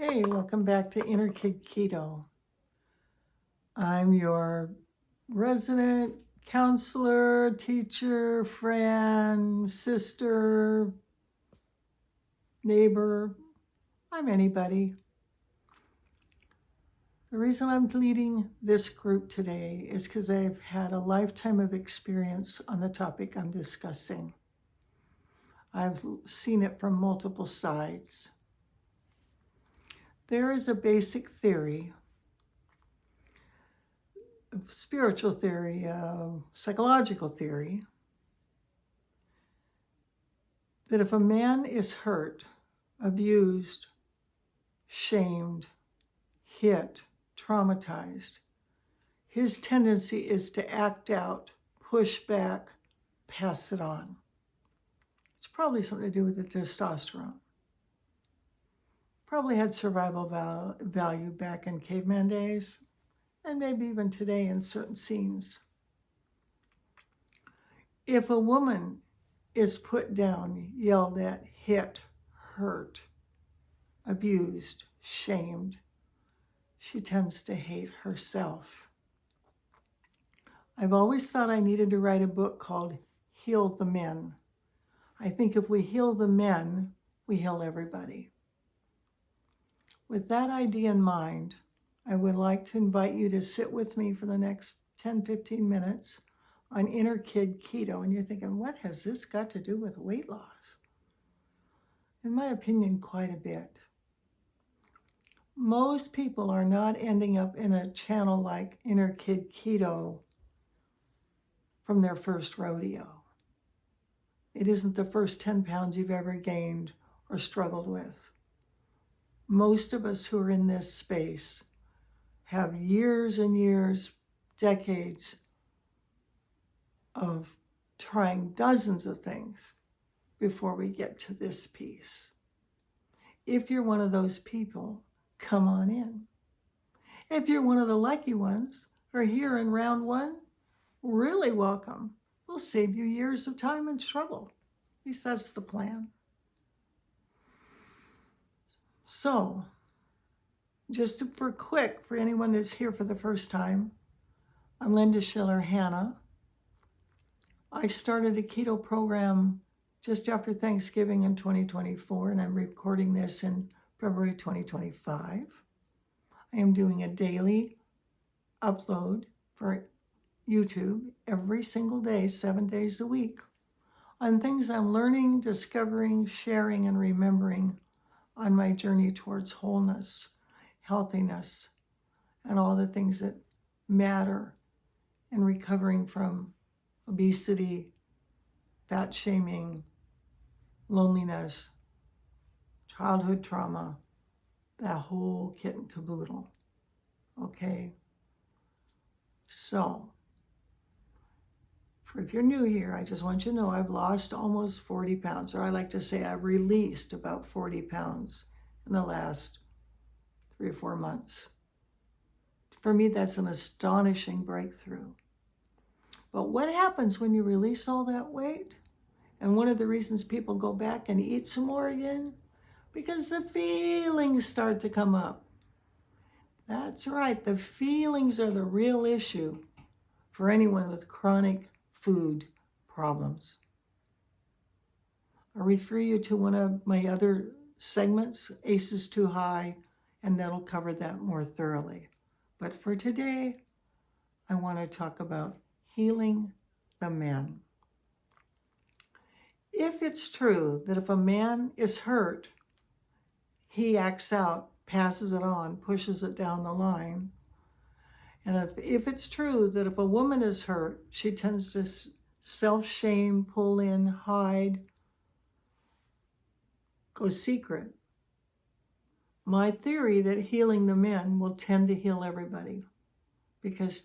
Hey, welcome back to Inner Kid Keto. I'm your resident counselor, teacher, friend, sister, neighbor. I'm anybody. The reason I'm leading this group today is because I've had a lifetime of experience on the topic I'm discussing. I've seen it from multiple sides. There is a basic theory, spiritual theory, psychological theory, that if a man is hurt, abused, shamed, hit, traumatized, his tendency is to act out, push back, pass it on. It's probably something to do with the testosterone. Probably had survival value back in caveman days, and maybe even today in certain scenes. If a woman is put down, yelled at, hit, hurt, abused, shamed, she tends to hate herself. I've always thought I needed to write a book called Heal the Men. I think if we heal the men, we heal everybody. With that idea in mind, I would like to invite you to sit with me for the next 10-15 minutes on Inner Kid Keto. And you're thinking, what has this got to do with weight loss? In my opinion, quite a bit. Most people are not ending up in a channel like Inner Kid Keto from their first rodeo. It isn't the first 10 pounds you've ever gained or struggled with. Most of us who are in this space have years and years, decades of trying dozens of things before we get to this piece. If you're one of those people, come on in. If you're one of the lucky ones who are here in round one, really welcome. We'll save you years of time and trouble. At least that's the plan. So, just for anyone that's here for the first time, I'm Linda Schiller-Hanna. I started a keto program just after Thanksgiving in 2024, and I'm recording this in February 2025. I am doing a daily upload for YouTube every single day, 7 days a week, on things I'm learning, discovering, sharing, and remembering on my journey towards wholeness, healthiness, and all the things that matter in recovering from obesity, fat shaming, loneliness, childhood trauma, that whole kit and caboodle. Okay? So, if you're new here, I just want you to know I've lost almost 40 pounds, or I like to say I've released about 40 pounds in the last 3 or 4 months. For me, that's an astonishing breakthrough. But what happens when you release all that weight? And one of the reasons people go back and eat some more again, because the feelings start to come up. That's right, the feelings are the real issue for anyone with chronic food problems. I'll refer you to one of my other segments, ACEs Too High, and that'll cover that more thoroughly. But for today, I want to talk about healing the men. If it's true that if a man is hurt, he acts out, passes it on, pushes it down the line, and if it's true that if a woman is hurt, she tends to self-shame, pull in, hide, go secret, my theory that healing the men will tend to heal everybody, because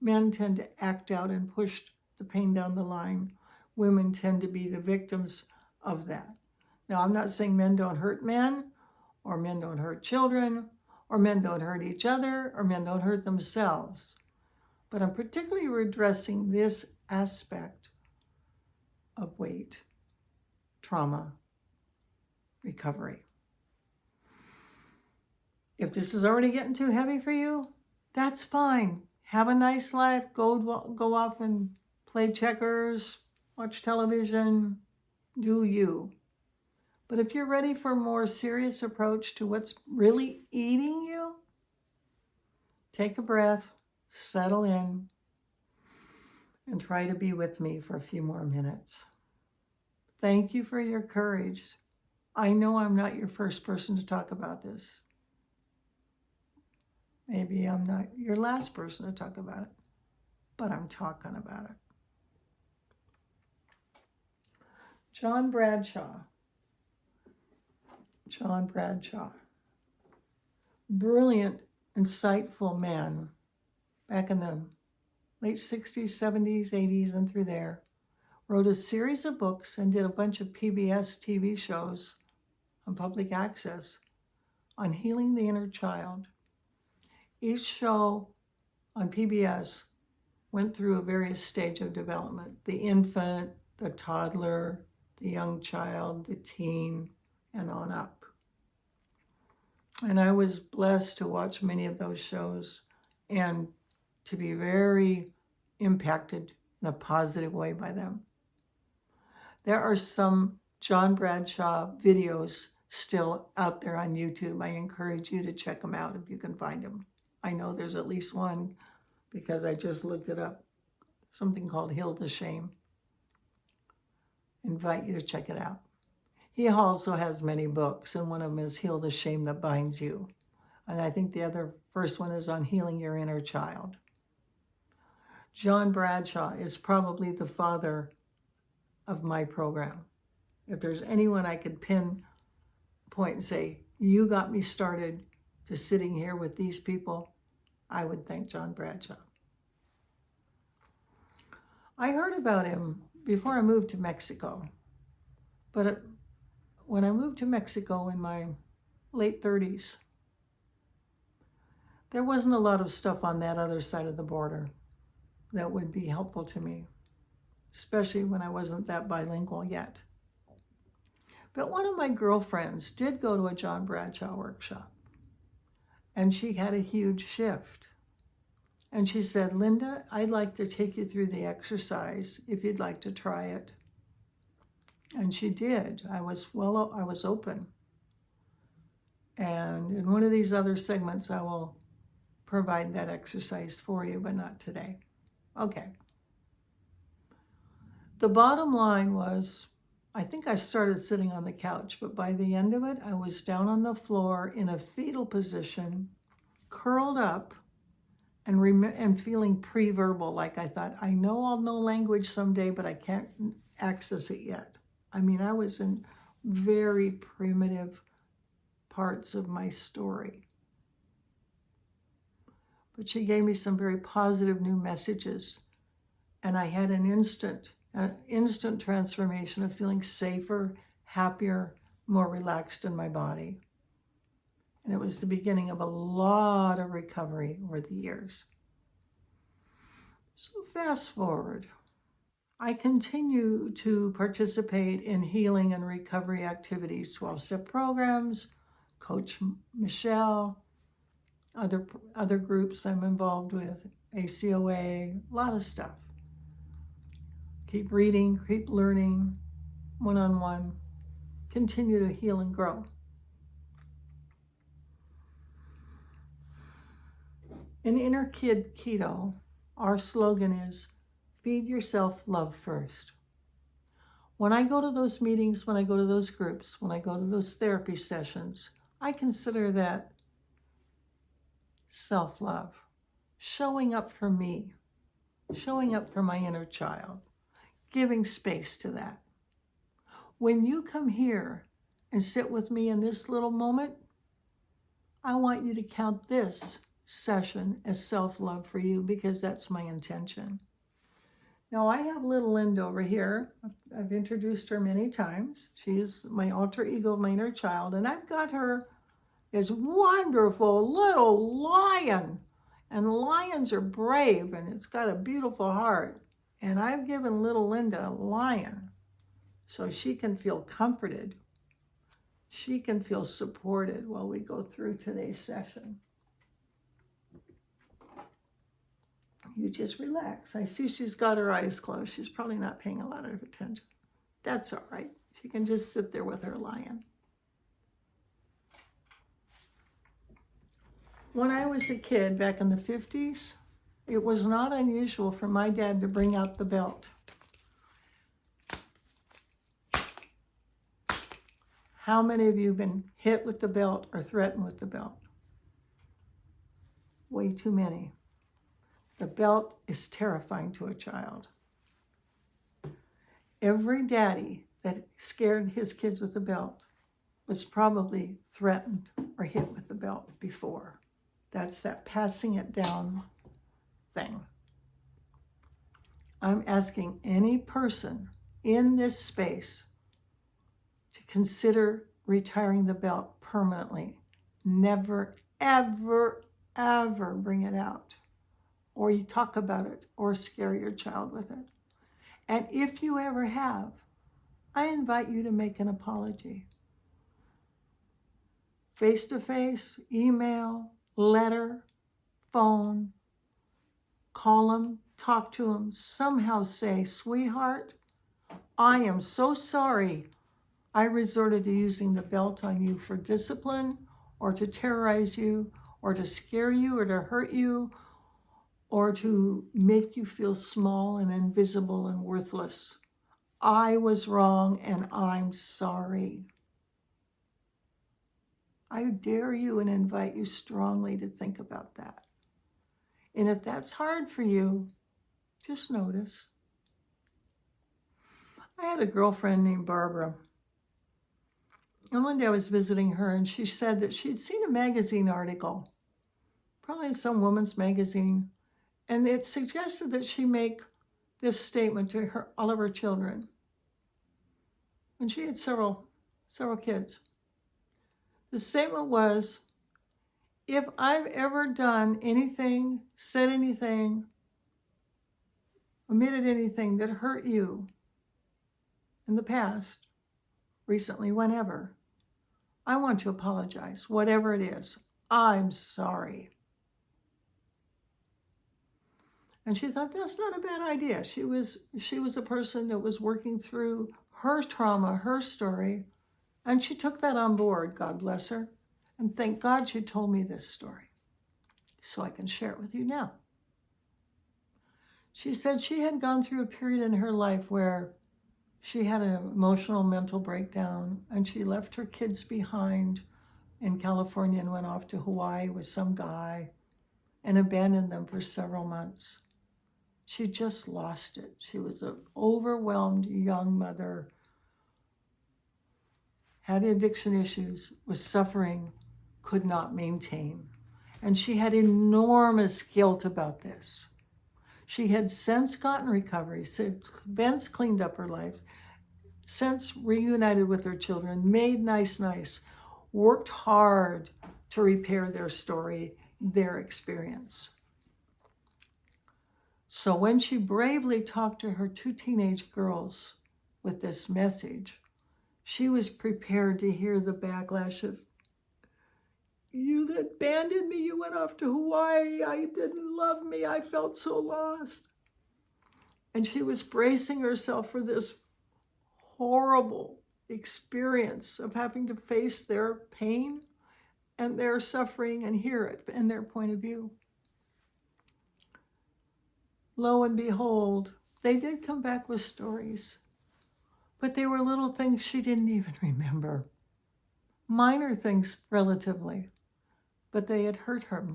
men tend to act out and push the pain down the line. Women tend to be the victims of that. Now, I'm not saying men don't hurt men, or men don't hurt children, or men don't hurt each other, or men don't hurt themselves. But I'm particularly addressing this aspect of weight, trauma, recovery. If this is already getting too heavy for you, that's fine. Have a nice life. Go off and play checkers, watch television, do you. But if you're ready for a more serious approach to what's really eating you, take a breath, settle in, and try to be with me for a few more minutes. Thank you for your courage. I know I'm not your first person to talk about this. Maybe I'm not your last person to talk about it, but I'm talking about it. John Bradshaw. Brilliant, insightful man back in the late 60s, 70s, 80s, and through there. Wrote a series of books and did a bunch of PBS TV shows on public access on healing the inner child. Each show on PBS went through a various stage of development: the infant, the toddler, the young child, the teen, and on up. And I was blessed to watch many of those shows and to be very impacted in a positive way by them. There are some John Bradshaw videos still out there on YouTube. I encourage you to check them out if you can find them. I know there's at least one because I just looked it up, something called Heal the Shame. Invite you to check it out. He also has many books, and one of them is Heal the Shame That Binds You. And I think the first one is on healing your inner child. John Bradshaw is probably the father of my program. If there's anyone I could pinpoint and say, you got me started to sitting here with these people, I would thank John Bradshaw. I heard about him before I moved to Mexico. But when I moved to Mexico in my late 30s, there wasn't a lot of stuff on that other side of the border that would be helpful to me, especially when I wasn't that bilingual yet. But one of my girlfriends did go to a John Bradshaw workshop, and she had a huge shift. And she said, Linda, I'd like to take you through the exercise if you'd like to try it. And she did. I was open. And in one of these other segments, I will provide that exercise for you, but not today. Okay. The bottom line was, I think I started sitting on the couch, but by the end of it, I was down on the floor in a fetal position, curled up, and feeling pre-verbal, like I thought, I know I'll know language someday, but I can't access it yet. I mean, I was in very primitive parts of my story. But she gave me some very positive new messages, and I had an instant transformation of feeling safer, happier, more relaxed in my body. And it was the beginning of a lot of recovery over the years. So fast forward. I continue to participate in healing and recovery activities, 12-step programs, Coach Michelle, other groups I'm involved with, ACOA, a lot of stuff. Keep reading, keep learning, one-on-one, continue to heal and grow. In Inner Kid Keto, our slogan is, feed yourself love first. When I go to those meetings, when I go to those groups, when I go to those therapy sessions, I consider that self-love, showing up for me, showing up for my inner child, giving space to that. When you come here and sit with me in this little moment, I want you to count this session as self-love for you, because that's my intention. Now, I have little Linda over here. I've introduced her many times. She's my alter ego, my inner child, and I've got her this wonderful little lion. And lions are brave, and it's got a beautiful heart. And I've given little Linda a lion so she can feel comforted. she can feel supported while we go through today's session. You just relax. I see she's got her eyes closed. She's probably not paying a lot of attention. That's all right. She can just sit there with her lion. When I was a kid back in the 50s, it was not unusual for my dad to bring out the belt. How many of you have been hit with the belt or threatened with the belt? Way too many. The belt is terrifying to a child. Every daddy that scared his kids with the belt was probably threatened or hit with the belt before. That's that passing it down thing. I'm asking any person in this space to consider retiring the belt permanently. Never, ever, ever bring it out, or you talk about it, or scare your child with it. And if you ever have, I invite you to make an apology. Face-to-face, email, letter, phone, call them, talk to them, somehow say, sweetheart, I am so sorry I resorted to using the belt on you for discipline, or to terrorize you, or to scare you, or to hurt you, or to make you feel small and invisible and worthless. I was wrong and I'm sorry. I dare you and invite you strongly to think about that. And if that's hard for you, just notice. I had a girlfriend named Barbara. And one day I was visiting her and she said that she'd seen a magazine article, probably some woman's magazine, and it suggested that she make this statement to all of her children. And she had several kids. The statement was, if I've ever done anything, said anything, omitted anything that hurt you in the past, recently, whenever, I want to apologize, whatever it is. I'm sorry. And she thought, that's not a bad idea. She was a person that was working through her trauma, her story, and she took that on board, God bless her. And thank God she told me this story so I can share it with you now. She said she had gone through a period in her life where she had an emotional mental breakdown and she left her kids behind in California and went off to Hawaii with some guy and abandoned them for several months. She just lost it. She was an overwhelmed young mother, had addiction issues, was suffering, could not maintain. And she had enormous guilt about this. She had since gotten recovery, since cleaned up her life, since reunited with her children, made nice, worked hard to repair their story, their experience. So when she bravely talked to her 2 teenage girls with this message, she was prepared to hear the backlash of, you abandoned me, you went off to Hawaii, I didn't love me, I felt so lost. And she was bracing herself for this horrible experience of having to face their pain and their suffering and hear it in their point of view. Lo and behold, they did come back with stories, but they were little things she didn't even remember. Minor things, relatively, but they had hurt her.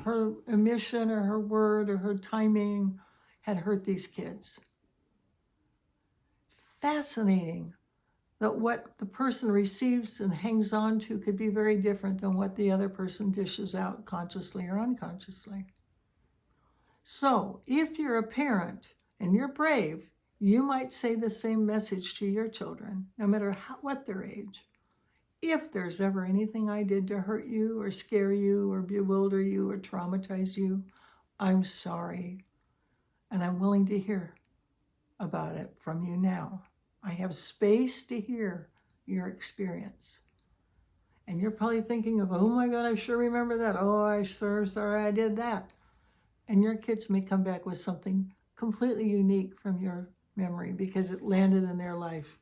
Her omission or her word or her timing had hurt these kids. Fascinating that what the person receives and hangs on to could be very different than what the other person dishes out consciously or unconsciously. So if you're a parent and you're brave, you might say the same message to your children, no matter what their age. If there's ever anything I did to hurt you or scare you or bewilder you or traumatize you, I'm sorry. And I'm willing to hear about it from you now. I have space to hear your experience. And you're probably thinking of, oh my God, I sure remember that. Oh, I sure sorry I did that. And your kids may come back with something completely unique from your memory because it landed in their life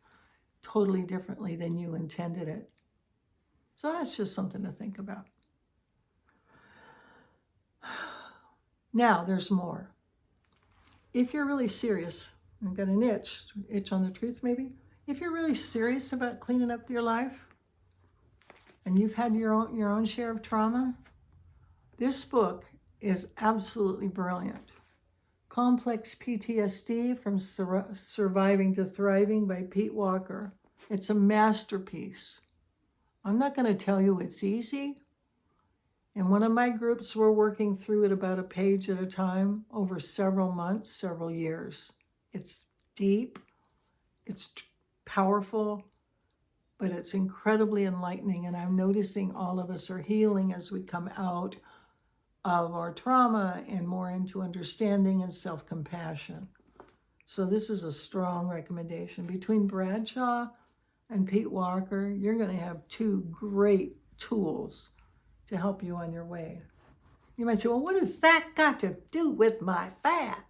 totally differently than you intended it. So that's just something to think about. Now, there's more. If you're really serious, I've got an itch on the truth maybe. If you're really serious about cleaning up your life and you've had your own share of trauma, this book is absolutely brilliant. Complex PTSD from Surviving to Thriving by Pete Walker. It's a masterpiece. I'm not going to tell you it's easy. In one of my groups, we're working through it about a page at a time over several months, several years. It's deep, it's powerful, but it's incredibly enlightening. And I'm noticing all of us are healing as we come out of our trauma and more into understanding and self-compassion. So this is a strong recommendation. Between Bradshaw and Pete Walker, you're going to have two great tools to help you on your way. You might say, well, what has that got to do with my fat?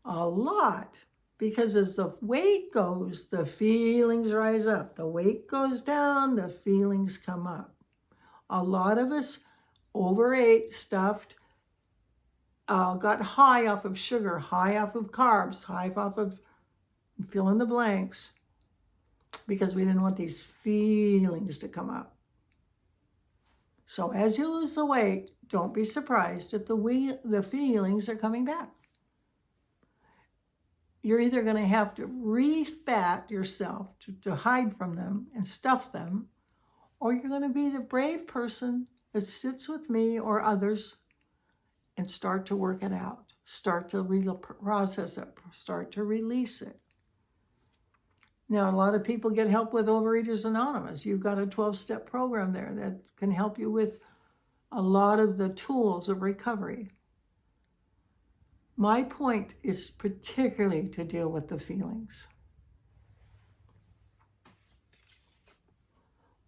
A lot. Because as the weight goes, the feelings rise up. The weight goes down, the feelings come up. A lot of us overate, stuffed, got high off of sugar, high off of carbs, high off of fill in the blanks, because we didn't want these feelings to come up. So as you lose the weight, don't be surprised if the feelings are coming back. You're either going to have to re-fat yourself to hide from them and stuff them, or you're going to be the brave person that sits with me or others and start to work it out, start to process it, start to release it. Now, a lot of people get help with Overeaters Anonymous. You've got a 12-step program there that can help you with a lot of the tools of recovery. My point is particularly to deal with the feelings.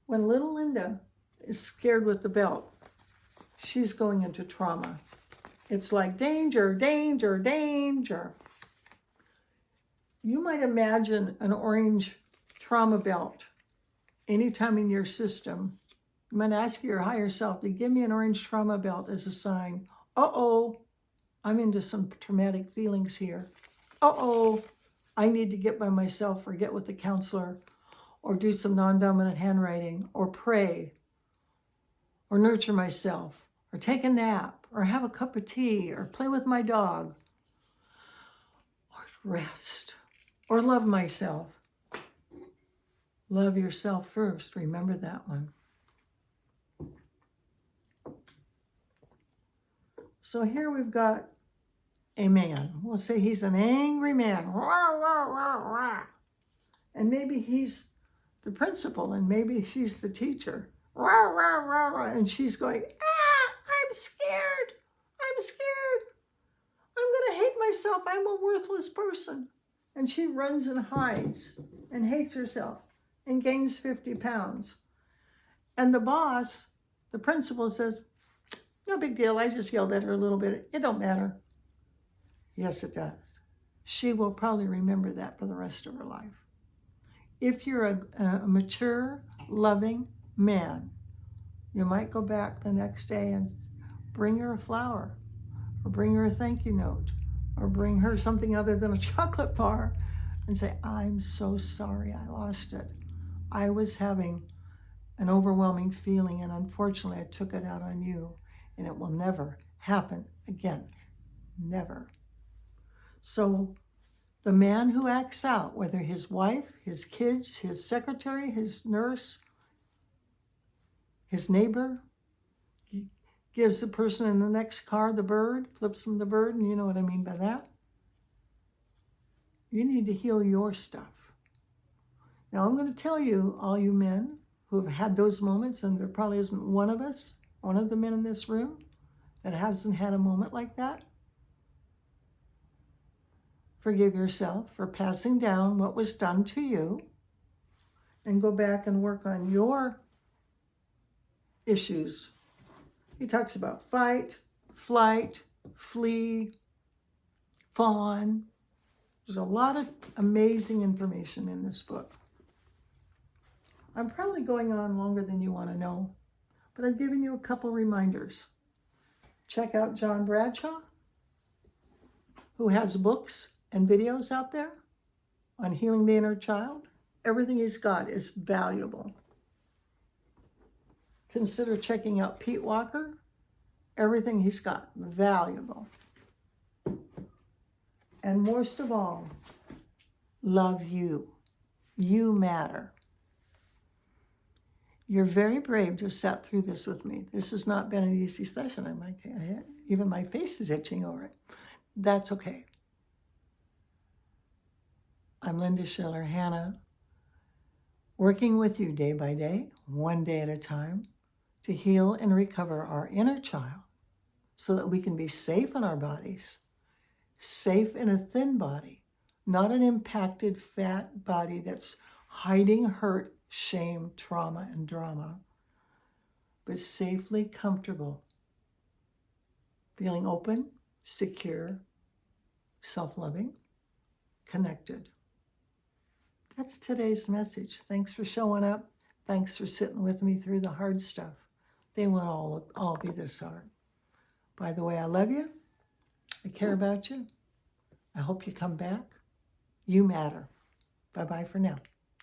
When little Linda is scared with the belt, she's going into trauma. It's like danger, danger, danger. You might imagine an orange trauma belt anytime in your system. You might ask your higher self to give me an orange trauma belt as a sign. Uh-oh, I'm into some traumatic feelings here. Uh-oh, I need to get by myself or get with the counselor or do some non-dominant handwriting or pray or nurture myself or take a nap or have a cup of tea or play with my dog or rest. Or love myself. Love yourself first. Remember that one. So here we've got a man. We'll say he's an angry man. Rah, rah, rah, rah. And maybe he's the principal and maybe she's the teacher. Rah, rah, rah, rah. And she's going, I'm scared. I'm scared. I'm going to hate myself. I'm a worthless person. And she runs and hides and hates herself and gains 50 pounds. And the boss, the principal, says, no big deal. I just yelled at her a little bit. It don't matter. Yes, it does. She will probably remember that for the rest of her life. If you're a mature, loving man, you might go back the next day and bring her a flower or bring her a thank you note, or bring her something other than a chocolate bar and say, I'm so sorry I lost it. I was having an overwhelming feeling and unfortunately I took it out on you and it will never happen again. Never. So the man who acts out, whether his wife, his kids, his secretary, his nurse, his neighbor, gives the person in the next car the bird, flips them the bird, and you know what I mean by that. You need to heal your stuff. Now I'm going to tell you, all you men who have had those moments, and there probably isn't one of us, one of the men in this room, that hasn't had a moment like that. Forgive yourself for passing down what was done to you. and go back and work on your issues. He talks about fight, flight, flee, fawn. There's a lot of amazing information in this book. I'm probably going on longer than you want to know, but I've given you a couple reminders. Check out John Bradshaw, who has books and videos out there on healing the inner child. Everything he's got is valuable. Consider checking out Pete Walker. Everything he's got, valuable. And most of all, love you. You matter. You're very brave to have sat through this with me. This has not been an easy session. I'm like, even my face is itching over it. That's okay. I'm Linda Schiller-Hanna, working with you day by day, one day at a time, to heal and recover our inner child so that we can be safe in our bodies, safe in a thin body, not an impacted fat body that's hiding hurt, shame, trauma, and drama, but safely comfortable, feeling open, secure, self-loving, connected. That's today's message. Thanks for showing up. Thanks for sitting with me through the hard stuff. They won't all be this hard. By the way, I love you. I care about you. I hope you come back. You matter. Bye-bye for now.